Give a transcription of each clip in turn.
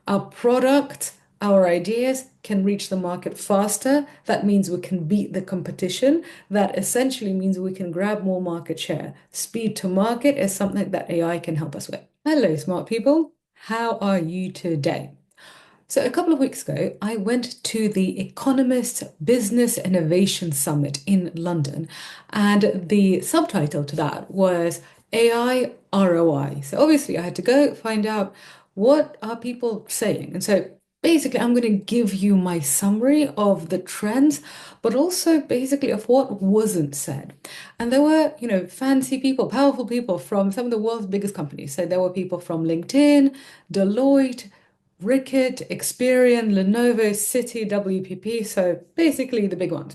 Our product, our ideas can reach the market faster. That means we can beat the competition. That essentially means we can grab more market share. Speed to market is something that AI can help us with. Hello, smart people. How are you today? So, a couple of weeks ago, I went to the Economist Business Innovation Summit in London, and the subtitle to that was AI ROI. So, obviously, I had to go find out what are people saying. And so, basically, I'm going to give you my summary of the trends, but also basically of what wasn't said. And there were, fancy people, powerful people from some of the world's biggest companies. So, there were people from LinkedIn, Deloitte, Ricket, Experian, Lenovo, Citi, WPP, so basically the big ones.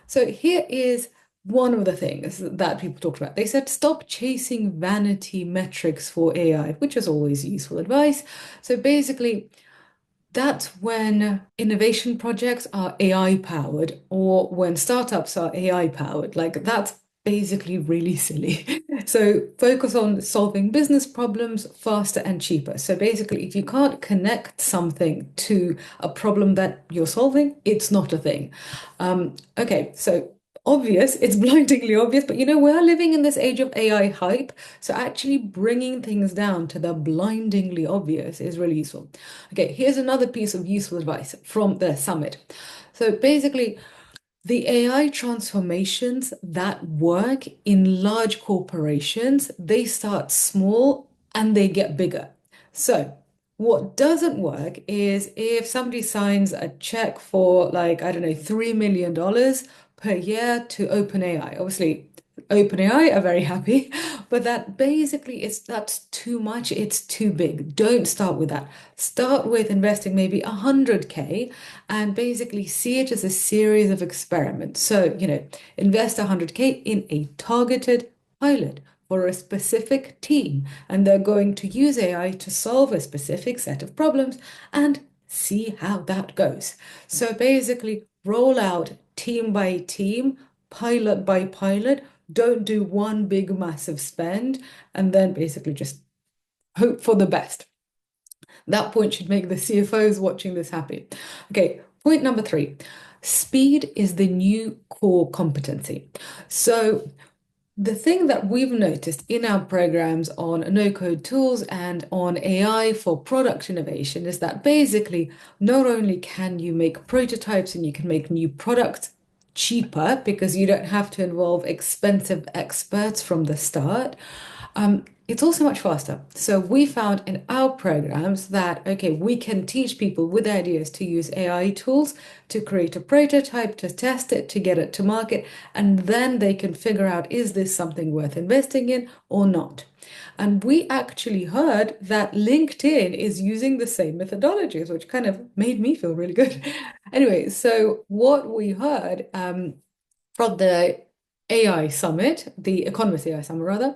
So here is one of the things that people talked about. They said, stop chasing vanity metrics for AI, which is always useful advice. So basically, that's when innovation projects are AI powered or when startups are AI powered. Like that's basically really silly. So focus on solving business problems faster and cheaper. So basically, if you can't connect something to a problem that you're solving, it's not a thing. Okay, so obvious, it's blindingly obvious, but we are living in this age of AI hype. So actually bringing things down to the blindingly obvious is really useful. Okay, here's another piece of useful advice from the summit. So basically, the AI transformations that work in large corporations, they start small and they get bigger. So what doesn't work is if somebody signs a check for like, I don't know, $3 million per year to OpenAI. Obviously, OpenAI are very happy, but that basically that's too much. It's too big. Don't start with that. Start with investing maybe 100K and basically see it as a series of experiments. So, invest 100K in a targeted pilot for a specific team, and they're going to use AI to solve a specific set of problems and see how that goes. So basically, roll out team by team, pilot by pilot. Don't do one big massive spend and then basically just hope for the best. That point should make the CFOs watching this happy. Okay, point number 3. Speed is the new core competency. So the thing that we've noticed in our programs on no-code tools and on AI for product innovation is that basically not only can you make prototypes and you can make new products cheaper because you don't have to involve expensive experts from the start, it's also much faster. So we found in our programs that, okay, we can teach people with ideas to use AI tools to create a prototype, to test it, to get it to market, and then they can figure out, is this something worth investing in or not? And we actually heard that LinkedIn is using the same methodologies, which kind of made me feel really good. Anyway, so what we heard from the AI summit, the Economist AI summit rather,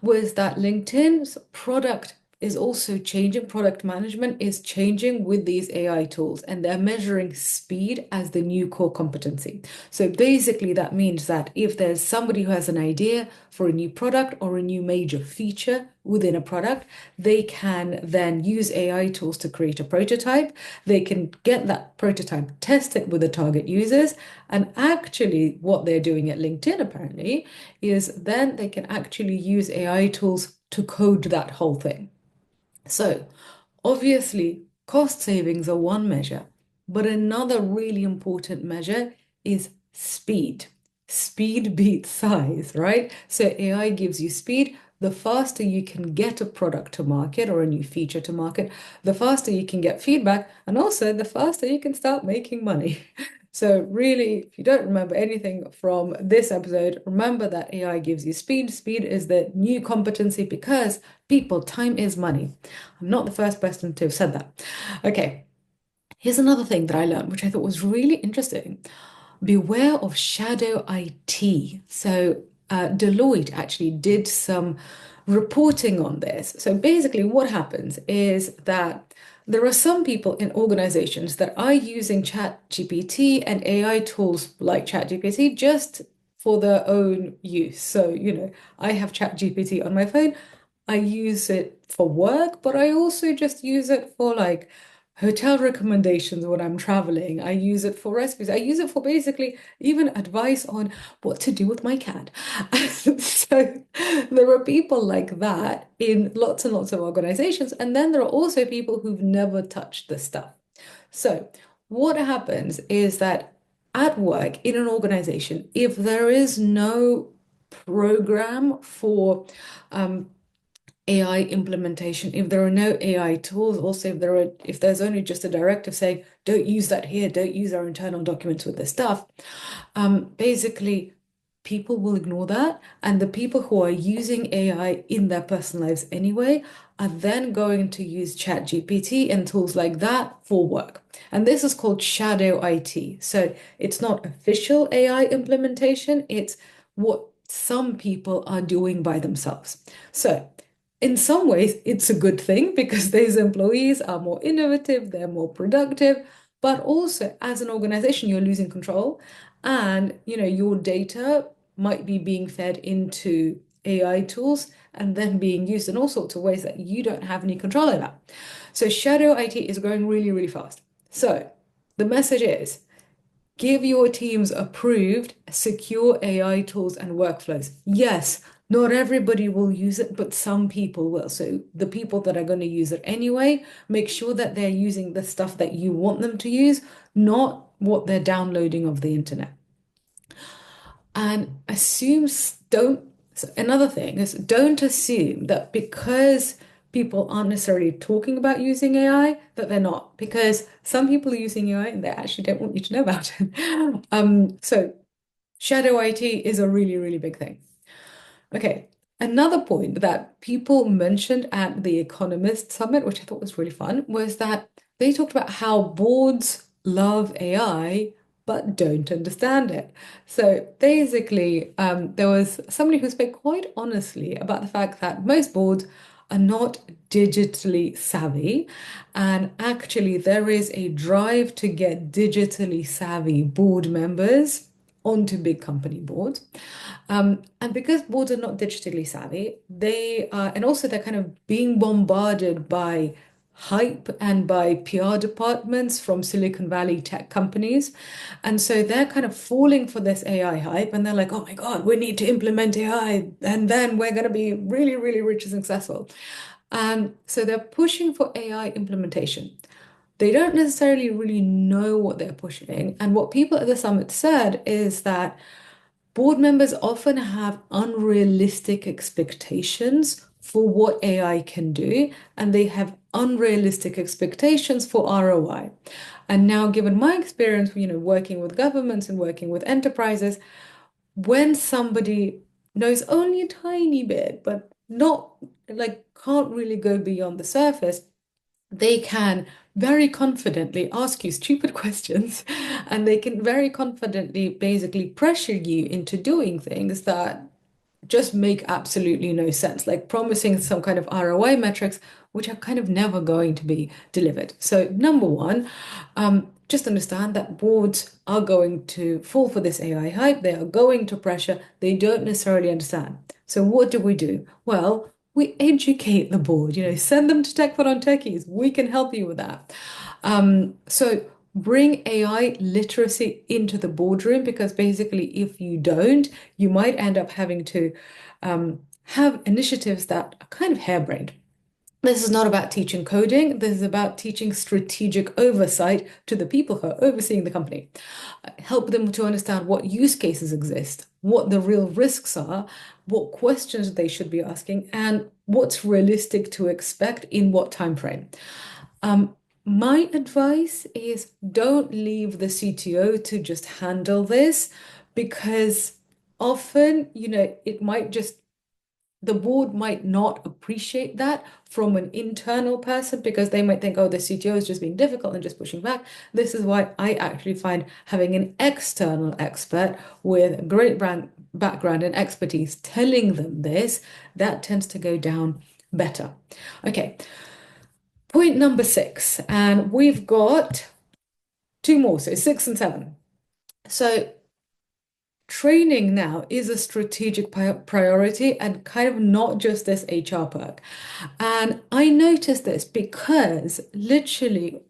was that LinkedIn's product is also changing. Product management is changing with these AI tools, and they're measuring speed as the new core competency. So basically, that means that if there's somebody who has an idea for a new product or a new major feature within a product, they can then use AI tools to create a prototype. They can get that prototype tested with the target users. And actually, what they're doing at LinkedIn apparently is then they can actually use AI tools to code that whole thing. So, obviously, cost savings are one measure, but another really important measure is speed. Speed beats size, right? So, AI gives you speed. The faster you can get a product to market or a new feature to market, the faster you can get feedback, and also the faster you can start making money. So really, if you don't remember anything from this episode, remember that AI gives you speed. Speed is the new competency because people, time is money. I'm not the first person to have said that. Okay, here's another thing that I learned, which I thought was really interesting. Beware of shadow IT. So Deloitte actually did some reporting on this. So basically, what happens is that there are some people in organizations that are using ChatGPT and AI tools like ChatGPT just for their own use. So, I have ChatGPT on my phone. I use it for work, but I also just use it for like hotel recommendations when I'm traveling. I use it for recipes. I use it for basically even advice on what to do with my cat. So there are people like that in lots and lots of organizations. And then there are also people who've never touched this stuff. So what happens is that at work in an organization, if there is no program for um, AI implementation, if there are no AI tools, also if there's only just a directive saying, don't use that here, don't use our internal documents with this stuff, basically people will ignore that. And the people who are using AI in their personal lives anyway are then going to use ChatGPT and tools like that for work. And this is called shadow IT. So it's not official AI implementation, it's what some people are doing by themselves. So in some ways, it's a good thing because these employees are more innovative, they're more productive, but also as an organization, you're losing control and your data might be being fed into AI tools and then being used in all sorts of ways that you don't have any control over. So shadow IT is growing really, really fast. So the message is give your teams approved, secure AI tools and workflows. Yes, not everybody will use it, but some people will. So the people that are going to use it anyway, make sure that they're using the stuff that you want them to use, not what they're downloading of the internet. And don't, so another thing is don't assume that because people aren't necessarily talking about using AI, that they're not, because some people are using AI and they actually don't want you to know about it. So shadow IT is a really, really big thing. Okay. Another point that people mentioned at the Economist Summit, which I thought was really fun, was that they talked about how boards love AI but don't understand it. So basically, there was somebody who spoke quite honestly about the fact that most boards are not digitally savvy. And actually, there is a drive to get digitally savvy board members onto big company boards. And because boards are not digitally savvy, and also they're kind of being bombarded by hype and by PR departments from Silicon Valley tech companies. And so they're kind of falling for this AI hype and they're like, oh my God, we need to implement AI and then we're going to be really, really rich and successful. And so they're pushing for AI implementation. They don't necessarily really know what they're pushing. And what people at the summit said is that board members often have unrealistic expectations for what AI can do, and they have unrealistic expectations for ROI. And now, given my experience, working with governments and working with enterprises, when somebody knows only a tiny bit, but not like can't really go beyond the surface, they can very confidently ask you stupid questions and they can very confidently basically pressure you into doing things that just make absolutely no sense, like promising some kind of ROI metrics, which are kind of never going to be delivered. So, number one, just understand that boards are going to fall for this AI hype. They are going to pressure. They don't necessarily understand. So, what do? Well, we educate the board, send them to Tech for Non-Techies. We can help you with that. So bring AI literacy into the boardroom because basically, if you don't, you might end up having to have initiatives that are kind of harebrained. This is not about teaching coding. This is about teaching strategic oversight to the people who are overseeing the company. Help them to understand what use cases exist, what the real risks are, what questions they should be asking, and what's realistic to expect in what time frame. My advice is don't leave the CTO to just handle this because often, it might just the board might not appreciate that from an internal person because they might think, oh, the CTO is just being difficult and just pushing back. This is why I actually find having an external expert with great brand background and expertise telling them this, that tends to go down better. Okay, point number 6, and we've got two more, so 6 and 7. So training now is a strategic priority and kind of not just this HR perk. And I noticed this because literally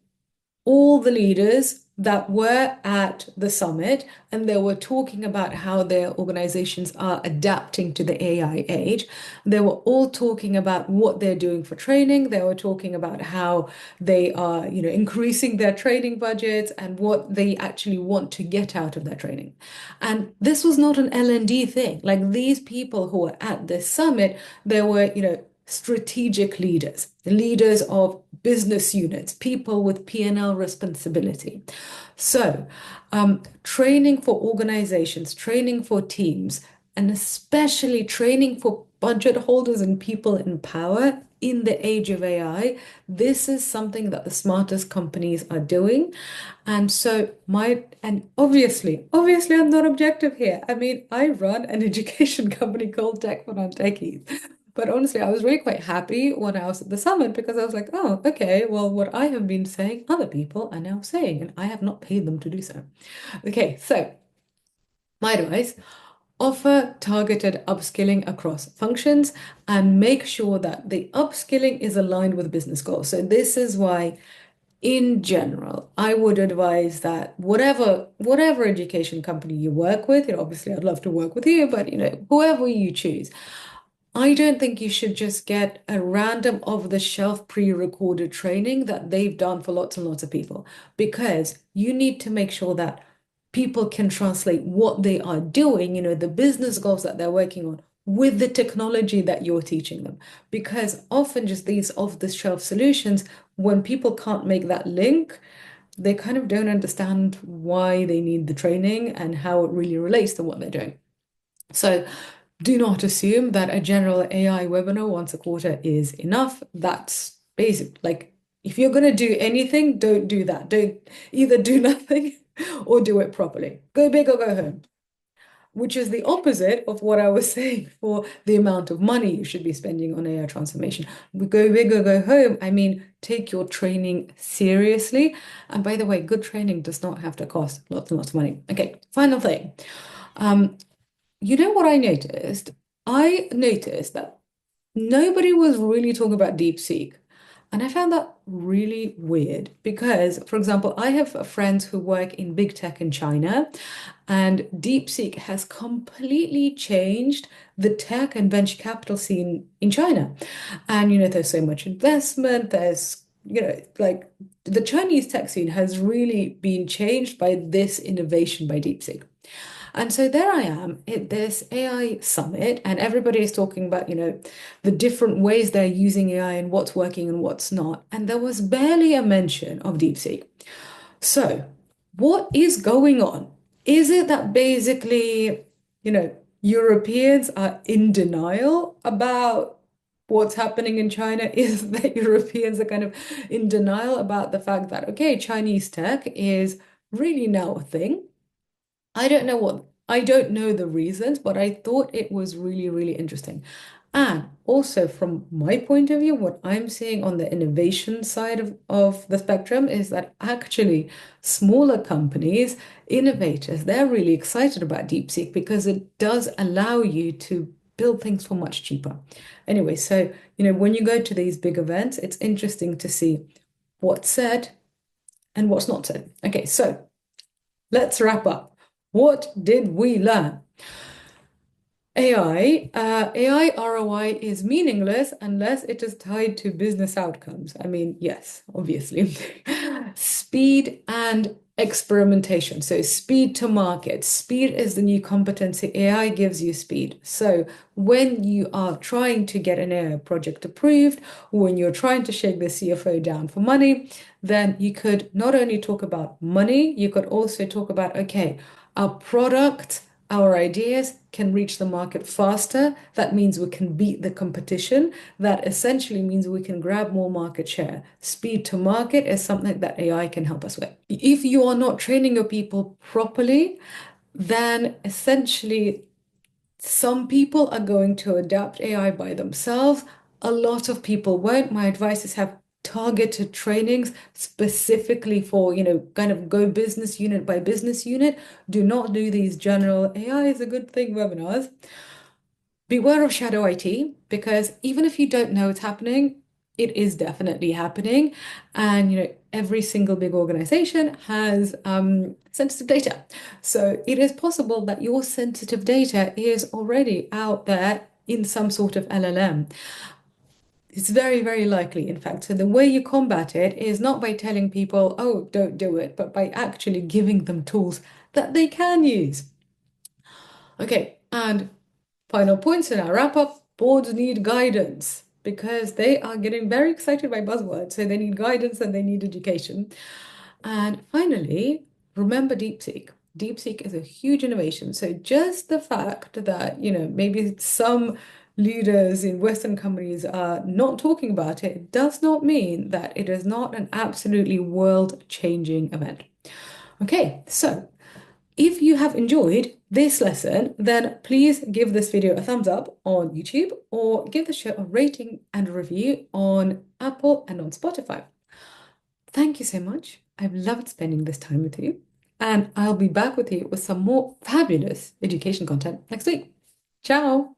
all the leaders that were at the summit and they were talking about how their organizations are adapting to the AI age. They were all talking about what they're doing for training. They were talking about how they are, increasing their training budgets and what they actually want to get out of their training. And this was not an L&D thing. Like these people who were at this summit, they were, strategic leaders, leaders of business units, people with P&L responsibility. So, training for organizations, training for teams, and especially training for budget holders and people in power in the age of AI, this is something that the smartest companies are doing. And so and obviously I'm not objective here. I mean, I run an education company called Tech for Non-Techies. But honestly, I was really quite happy when I was at the summit because I was like, oh, okay, well, what I have been saying, other people are now saying, and I have not paid them to do so. Okay, so my advice, offer targeted upskilling across functions and make sure that the upskilling is aligned with business goals. So this is why in general, I would advise that whatever education company you work with, obviously I'd love to work with you, but whoever you choose, I don't think you should just get a random off-the-shelf pre-recorded training that they've done for lots and lots of people, because you need to make sure that people can translate what they are doing, the business goals that they're working on, with the technology that you're teaching them. Because often just these off-the-shelf solutions, when people can't make that link, they kind of don't understand why they need the training and how it really relates to what they're doing. So do not assume that a general AI webinar once a quarter is enough. That's basic. Like, if you're going to do anything, don't do that. Don't either do nothing or do it properly. Go big or go home, which is the opposite of what I was saying for the amount of money you should be spending on AI transformation. We go big or go home. I mean, take your training seriously. And by the way, good training does not have to cost lots and lots of money. Okay, final thing. You know what I noticed? I noticed that nobody was really talking about DeepSeek. And I found that really weird because, for example, I have friends who work in big tech in China, and DeepSeek has completely changed the tech and venture capital scene in China. And, there's so much investment, there's, like the Chinese tech scene has really been changed by this innovation by DeepSeek. And so there I am at this AI summit, and everybody is talking about, the different ways they're using AI and what's working and what's not. And there was barely a mention of DeepSeek. So, what is going on? Is it that basically, Europeans are in denial about what's happening in China? Is that Europeans are kind of in denial about the fact that, okay, Chinese tech is really now a thing? I don't know the reasons, but I thought it was really, really interesting. And also from my point of view, what I'm seeing on the innovation side of the spectrum is that actually smaller companies, innovators, they're really excited about DeepSeek because it does allow you to build things for much cheaper. Anyway, so when you go to these big events, it's interesting to see what's said and what's not said. Okay, so let's wrap up. What did we learn? AI ROI is meaningless unless it is tied to business outcomes. I mean, yes, obviously. Speed and experimentation. So speed to market. Speed is the new competency. AI gives you speed. So when you are trying to get an AI project approved, when you're trying to shake the CFO down for money, then you could not only talk about money, you could also talk about, okay, our product, our ideas can reach the market faster. That means we can beat the competition. That essentially means we can grab more market share. Speed to market is something that AI can help us with. If you are not training your people properly, then essentially some people are going to adapt AI by themselves. A lot of people won't. My advice is have targeted trainings specifically for, kind of go business unit by business unit. Do not do these general AI is a good thing webinars. Beware of shadow IT, because even if you don't know it's happening, it is definitely happening. And every single big organization has sensitive data. So it is possible that your sensitive data is already out there in some sort of LLM. It's very, very likely, in fact. So the way you combat it is not by telling people, oh, don't do it, but by actually giving them tools that they can use. Okay, and final points in our wrap up, boards need guidance because they are getting very excited by buzzwords. So they need guidance and they need education. And finally, remember DeepSeek. DeepSeek is a huge innovation. So just the fact that, maybe some leaders in Western companies are not talking about it does not mean that it is not an absolutely world-changing event. Okay, so if you have enjoyed this lesson, then please give this video a thumbs up on YouTube or give the show a rating and a review on Apple and on Spotify. Thank you so much. I've loved spending this time with you, and I'll be back with you with some more fabulous education content next week. Ciao.